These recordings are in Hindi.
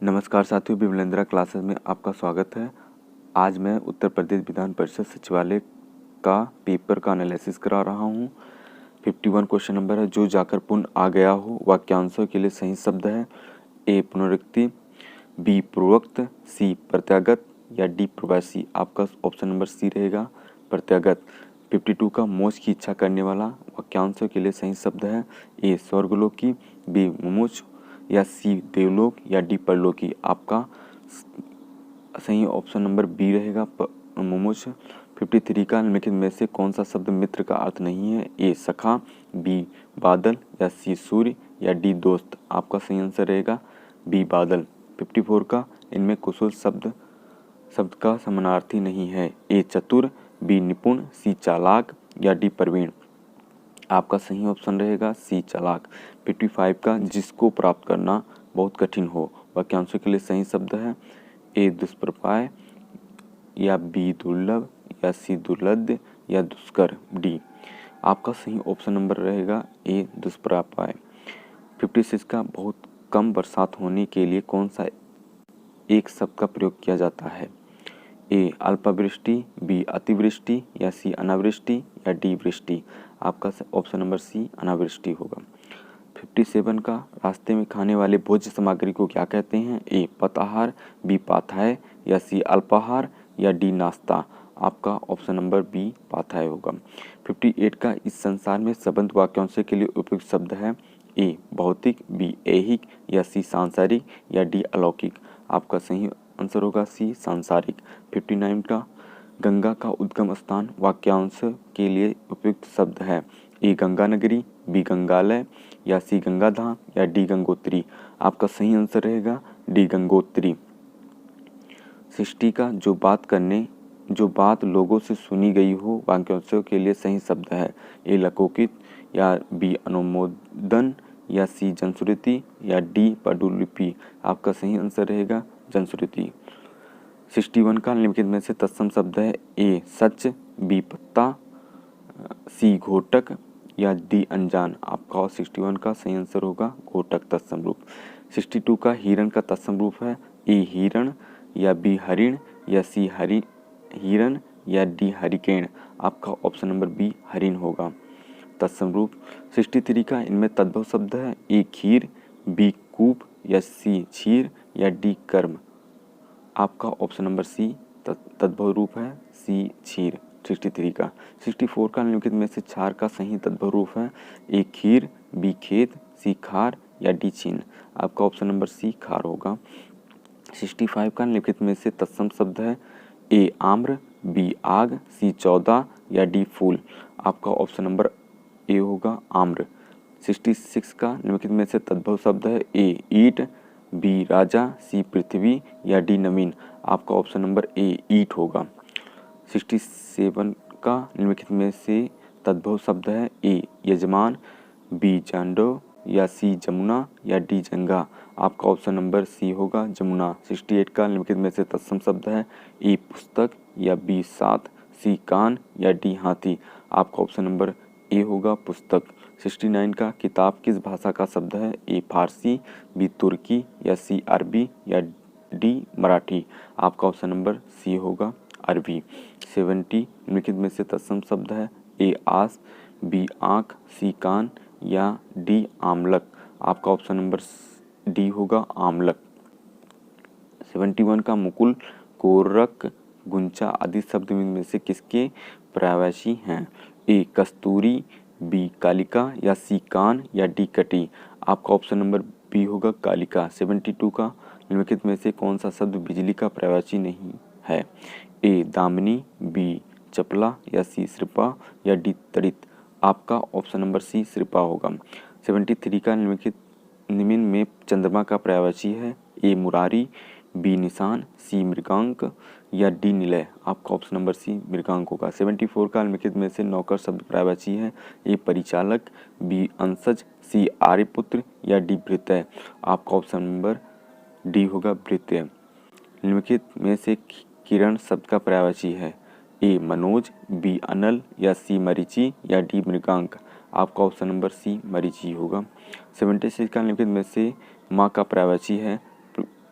नमस्कार साथियों, विमलेंद्रा क्लासेस में आपका स्वागत है। आज मैं उत्तर प्रदेश विधान परिषद सचिवालय का पेपर का एनालिसिस करा रहा हूँ। 51 क्वेश्चन नंबर है। जो जाकर पुनः आ गया हो वाक्यांशों के लिए सही शब्द है। ए पुनरुक्ति, बी पूर्वोक्त, सी प्रत्यागत या डी प्रवासी। आपका ऑप्शन नंबर सी रहेगा, प्रत्यागत। 52 का मोक्ष की इच्छा करने वाला वाक्यांशों के लिए सही शब्द है। ए स्वर्गलोकी, बी मुमुक्ष या सी देवलोक या डी परलोकी। आपका सही ऑप्शन नंबर बी रहेगा, मुमुक्ष। 53 का निम्नलिखित में से कौन सा शब्द मित्र का अर्थ नहीं है। ए सखा, बी बादल या सी सूर्य या डी दोस्त। आपका सही आंसर रहेगा बी बादल। 54 का इनमें कुशल शब्द का समानार्थी नहीं है। ए चतुर, बी निपुण, सी चालाक या डी प्रवीण। आपका सही ऑप्शन रहेगा सी चालाक। 55 का जिसको प्राप्त करना बहुत कठिन हो वाक्यांशों के लिए सही शब्द है। ए दुष्प्रपाय या बी दुर्लभ या सी दुर्लभ या दुष्कर डी। आपका सही ऑप्शन नंबर रहेगा ए दुष्प्रपाय। 56 का बहुत कम बरसात होने के लिए कौन सा एक शब्द का प्रयोग किया जाता है। ए अल्पवृष्टि, बी अतिवृष्टि या सी अनावृष्टि या डी वृष्टि। आपका ऑप्शन नंबर सी अनावृष्टि होगा। 57 का रास्ते में खाने वाले भोज्य सामग्री को क्या कहते हैं। ए पताहार, बी पाथाय या सी अल्पाहार या डी नाश्ता। आपका ऑप्शन नंबर बी पाथाय होगा। 58 का इस संसार में संबंध वाक्यांशों के लिए उपयुक्त शब्द है। ए भौतिक, बी ऐहिक या सी सांसारिक या डी अलौकिक। आपका सही आंसर होगा सी सांसारिक। 59 का गंगा का उद्गम स्थान वाक्यांश के लिए उपयुक्त शब्द है। ए गंगा नगरी, बी गंगालय या सी गंगाधाम या डी गंगोत्री। आपका सही आंसर रहेगा डी गंगोत्री। 60 का जो बात लोगों से सुनी गई हो वाक्यांशों के लिए सही शब्द है। ए लौकिक या बी अनुमोदन या सी जनश्रुति या डी पांडुलिपि। आपका सही आंसर रहेगा जनश्रुति। 61 का निम्नलिखित में से तत्सम शब्द है। ए सच, बी पत्ता, सी घोटक या डी अनजान। आपका 61 का सही आंसर होगा घोटक तत्सम रूप। 62 का हिरण का तत्सम रूप है। ए हिरण या बी हरिण या सी हिरण या डी हरिकेन। आपका ऑप्शन नंबर बी हरिण होगा तत्सम रूप। 63 का इनमें तद्भव शब्द है। ए खीर, बी कूप या सी क्षीर या डी कर्म। आपका ऑप्शन नंबर सी तद्भव रूप है सी क्षीर 63 का। 64 का निम्नलिखित में से क्षार का सही तद्भव रूप है। ए खीर, बी खेत, सी खार या डी छीन। आपका ऑप्शन नंबर सी खार होगा। 65 का निम्नलिखित में से तत्सम शब्द है। ए आम्र, बी आग, सी 14 या डी फूल। आपका ऑप्शन नंबर ए होगा आम्र। 66 का निम्नलिखित में से तद्भव शब्द है। ए ईट, बी राजा, सी पृथ्वी या डी नवीन। आपका ऑप्शन नंबर ए ईट होगा। 67 का निम्नलिखित में से तद्भव शब्द है। ए यजमान, बी जांडव या सी जमुना या डी जंगा। आपका ऑप्शन नंबर सी होगा जमुना। 68 का निम्नलिखित में से तत्सम शब्द है। ए पुस्तक या बी साथ, सी कान या डी हाथी। आपका ऑप्शन नंबर ए होगा पुस्तक। 69 का किताब किस भाषा का शब्द है। ए फारसी, बी तुर्की या सी अरबी या डी मराठी। आपका ऑप्शन नंबर सी होगा अरबी। 70 निम्नलिखित में से तत्सम शब्द है। ए आस, बी आँख, सी कान या डी आमलक। आपका ऑप्शन नंबर डी होगा आमलक। 71 का मुकुल, कोरक, गुंचा आदि शब्द में से किसके पर्यायवाची हैं। ए कस्तूरी, बी कालिका या सी कान या डी कटी। आपका ऑप्शन नंबर बी होगा कालिका। 72 का निम्नलिखित में से कौन सा शब्द बिजली का पर्यायवाची नहीं है। ए दामिनी, बी चपला या सी श्रिपा या डी तड़ित। आपका ऑप्शन नंबर सी श्रिपा होगा। 73 का निम्न में चंद्रमा का पर्यायवाची है। ए मुरारी, बी निशान, सी मृगांक या डी निलय। आपका ऑप्शन नंबर सी मृगांक होगा। 74 का निम्नलिखित में से नौकर शब्द पर्यायवाची है। ए परिचालक, बी अंशज, सी आर्यपुत्र या डी भृत्य। आपका ऑप्शन नंबर डी होगा भृत्य। निम्नलिखित में से किरण शब्द का पर्यायवाची है। ए मनोज, बी अनल या सी मरीचि या डी मृगांक। आपका ऑप्शन नंबर सी मरीचि होगा। 76 का निम्नलिखित में से माँ का पर्यायवाची है।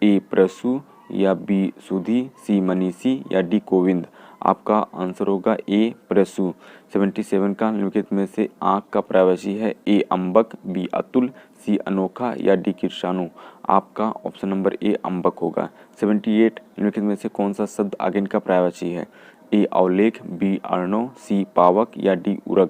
ए प्रसू या बी सुधी, सी मनीषी या डी गोविंद। आपका आंसर होगा ए प्रसू। 77 का निम्नलिखित में से आँख का पर्यायवाची है? ए अम्बक, बी अतुल, सी अनोखा या डी कृषाणु। आपका ऑप्शन नंबर ए अम्बक होगा। 78 निम्नलिखित में से कौन सा शब्द आगिन का पर्यायवाची है? ए अवलेख, बी अर्णव, सी पावक या डी उरग।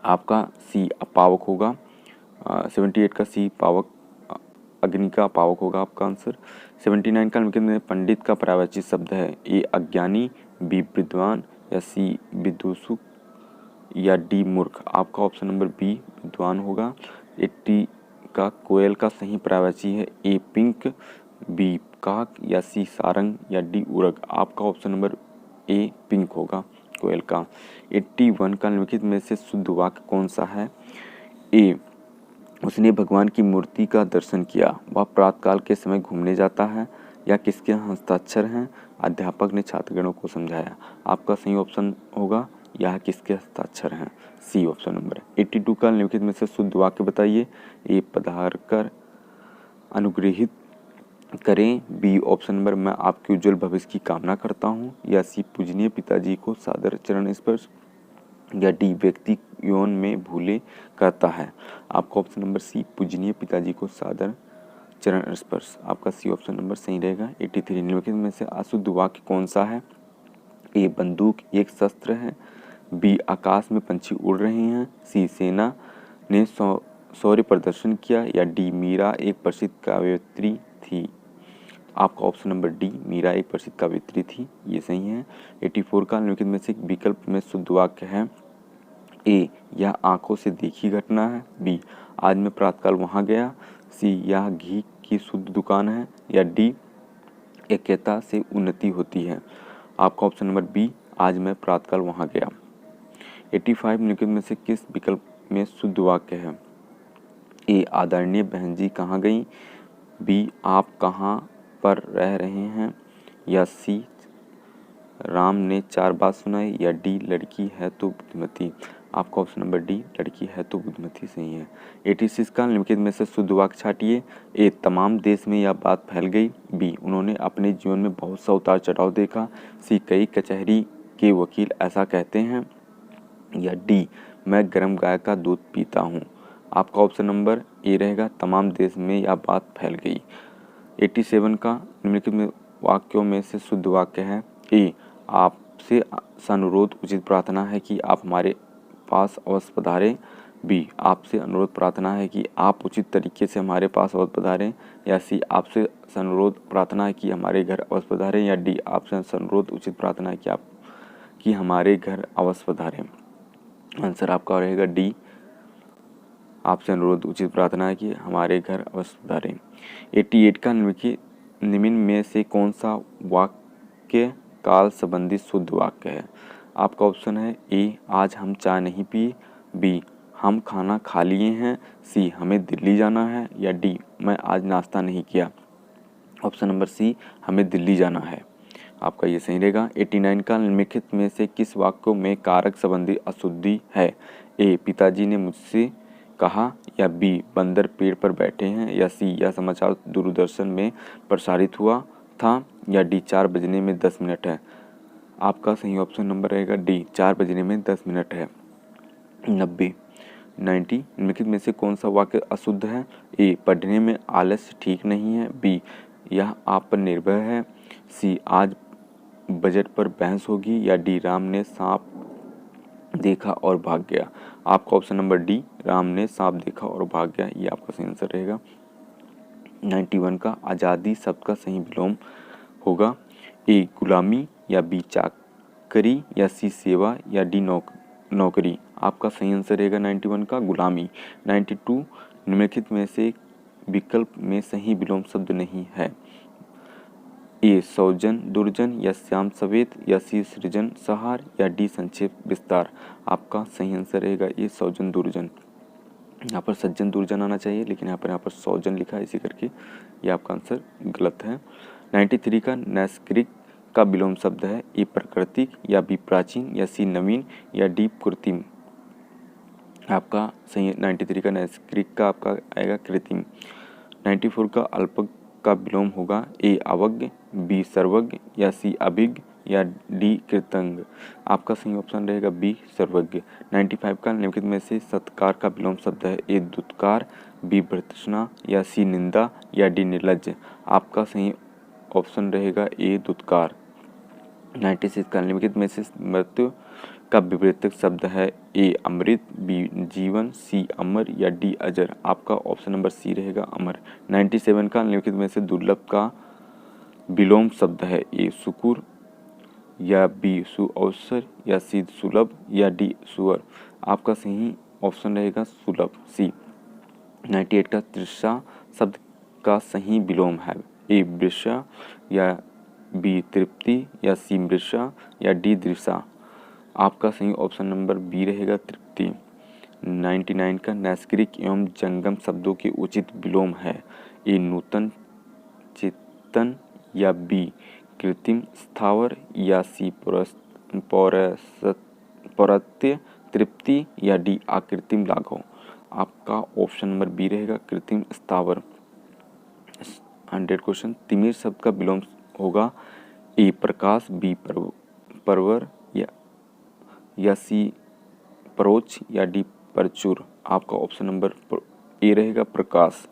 आपका सी पावक होगा। 78 का सी पावक, अग्नि का पावक होगा आपका आंसर। 79 का निम्नलिखित में पंडित का पर्यायवाची शब्द है? ए अज्ञानी, बी विद्वान या सी विदुषुक या डी मूर्ख। आपका ऑप्शन नंबर बी विद्वान होगा। 80 का कोयल का सही पर्यायवाची है? ए पिंक, बी काक या सी सारंग या डी उरग। आपका ऑप्शन नंबर ए पिंक होगा कोयल का। 81 का निम्नलिखित में से शुद्ध वाक्य कौन सा है? ए उसने भगवान की मूर्ति का दर्शन किया, वह प्रातःकाल के समय घूमने जाता है, या किसके हस्ताक्षर हैं? अध्यापक ने छात्रगणों को समझाया। आपका सही ऑप्शन होगा यह किसके हस्ताक्षर हैं? C option number. 82 का निम्नलिखित में से शुद्ध वाक्य बताइए। ए पधार कर अनुग्रहित करें, बी ऑप्शन नंबर मैं आपके उज्जवल भविष्य की कामना करता हूँ, या सी पूजनीय पिताजी को सादर चरण स्पर्श, या डी व्यक्ति यौन में भूले करता है। आपका ऑप्शन नंबर सी पूजनीय पिताजी को सादर चरण स्पर्श। आपका सी ऑप्शन नंबर सही रहेगा। 83 निम्नलिखित में से अशुद्ध वाक्य कौन सा है? ए बंदूक एक शस्त्र है, बी आकाश में पंछी उड़ रहे हैं, सी सेना ने शौर्य प्रदर्शन किया, या डी मीरा एक प्रसिद्ध काव्यत्री थी। आपका ऑप्शन नंबर डी मीरा एक प्रसिद्ध काव्यत्री थी, ये सही है। 84 का निम्नलिखित में से विकल्प में शुद्ध वाक्य है? ए यह आंखों से देखी घटना है, बी आज मैं प्रातःकाल वहां गया, सी यह घी की शुद्ध दुकान है, या डी एकता से उन्नति होती है। आपका ऑप्शन नंबर बी आज मैं प्रातःकाल वहां गया। 85 निम्नलिखित में से किस विकल्प में शुद्ध वाक्य है? ए आदरणीय बहन जी कहाँ गई, बी आप कहाँ पर रह रहे हैं, या सी राम ने 4 बात सुनाई, या डी लड़की है तो बुद्धिमती। आपका ऑप्शन नंबर डी लड़की है तो बुद्धिमती सही है। 86 का निम्नलिखित में से शुद्ध वाक्य छाटिए। ए तमाम देश में यह बात फैल गई, बी उन्होंने अपने जीवन में बहुत सा उतार चढ़ाव देखा, सी कई कचहरी के वकील ऐसा कहते हैं, या डी मैं गर्म गाय का दूध पीता हूँ। आपका ऑप्शन नंबर ए रहेगा, तमाम देश में यह बात फैल गई। 87 का निम्नलिखित में वाक्यों में से शुद्ध वाक्य है? ए आपसे अनुरोध उचित प्रार्थना है कि आप हमारे पास अवश्य पधारें, बी आपसे अनुरोध प्रार्थना है कि आप उचित तरीके से हमारे पास अवश्य पधारें, या सी आपसे अनुरोध प्रार्थना है कि हमारे घर अवश्य पधारें, या डी आपसे अनुरोध उचित प्रार्थना है कि हमारे घर अवश्य पधारें। आंसर आपका रहेगा डी आपसे अनुरोध उचित प्रार्थना है कि हमारे घर अवश्य पधारें। 88 का निम्न में से कौन सा वाक्य काल संबंधी शुद्ध वाक्य है? आपका ऑप्शन है? ए आज हम चाय नहीं पिए, बी हम खाना खा लिए हैं, सी हमें दिल्ली जाना है, या डी मैं आज नाश्ता नहीं किया। ऑप्शन नंबर सी हमें दिल्ली जाना है, आपका ये सही रहेगा। 89 का निम्नलिखित में से किस वाक्यों में कारक संबंधी अशुद्धि है? ए पिताजी ने मुझसे कहा, या बी बंदर पेड़ पर बैठे हैं, या सी यह समाचार दूरदर्शन में प्रसारित हुआ था, या डी 4 बजने में 10 मिनट है। आपका सही ऑप्शन नंबर रहेगा डी 4 बजने में 10 मिनट है। 90 निम्नलिखित में से कौन सा वाक्य अशुद्ध है? ए पढ़ने में आलस्य ठीक नहीं है, बी यह आप पर निर्भर है, सी आज बजट पर बहस होगी, या डी राम ने सांप देखा और भाग गया। आपका ऑप्शन नंबर डी राम ने सांप देखा और भाग गया, ये आपका सही आंसर रहेगा। 91 का आज़ादी शब्द का सही विलोम होगा? ए गुलामी, या बी चाकरी, या सी सेवा, या डी नौकरी। आपका सही आंसर रहेगा 91 का गुलामी। 92 निम्नलिखित में से विकल्प में सही विलोम शब्द नहीं है? ए सौजन दुर्जन, या श्याम सवेत, या सी सृजन सहार, या डी संक्षेप विस्तार। आपका सही आंसर रहेगा ये सौजन दुर्जन। यहाँ पर सज्जन दुर्जन आना चाहिए, लेकिन यहाँ पर सौजन लिखा है, इसी करके ये आपका आंसर गलत है। 93 का नैसर्गिक का विलोम शब्द है? ए प्राकृतिक, या बी प्राचीन, या सी नवीन, या डी कृत्रिम। आपका सही 93 का नैसर्गिक का आपका आएगा कृत्रिम। 94 का अल्पक का विलोम होगा? ए अवज्ञ, बी सर्वज्ञ या सी अभिज्ञ या डी कृतज्ञ? आपका सही ऑप्शन रहेगा बी सर्वज्ञ। 95 का निम्नलिखित में से सत्कार का विलोम शब्द है? ए दुत्कार, बी भर्त्सना या सी निंदा या डी निर्लज्ज? आपका सही ऑप्शन रहेगा ए दुत्कार। 96 का निम्नलिखित में से मृत्यु का विपरीत शब्द है? ए अमृत, बी जीवन, सी अमर या डी अजर? आपका ऑप्शन नंबर सी रहेगा अमर। 97 का निम्नलिखित में से दुर्लभ का विलोम शब्द है? ए सुकुर या बी सुअवसर या सी सुलभ या डी सुअर? आपका सही ऑप्शन रहेगा सुलभ, सी। 98 का तृषा शब्द का सही विलोम है? ए वृषा या बी तृप्ति या सी मृषा या डी दृषा? आपका सही ऑप्शन नंबर बी रहेगा तृप्ति। 99 का नैसर्गिक एवं जंगम शब्दों के उचित विलोम है? ए नूतन, चेतन या बी कृत्रिम स्थावर या सी पौरत्य तृप्ति या डी आकृत्रिम लाघव? आपका ऑप्शन नंबर बी रहेगा कृत्रिम स्थावर। 100 क्वेश्चन। तिमिर शब्द का विलोम होगा? ए प्रकाश, बी परवर या सी परोच या डी परचूर? आपका ऑप्शन नंबर ए रहेगा प्रकाश।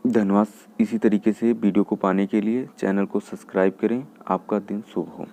धन्यवाद। इसी तरीके से वीडियो को पाने के लिए चैनल को सब्सक्राइब करें। आपका दिन शुभ हो।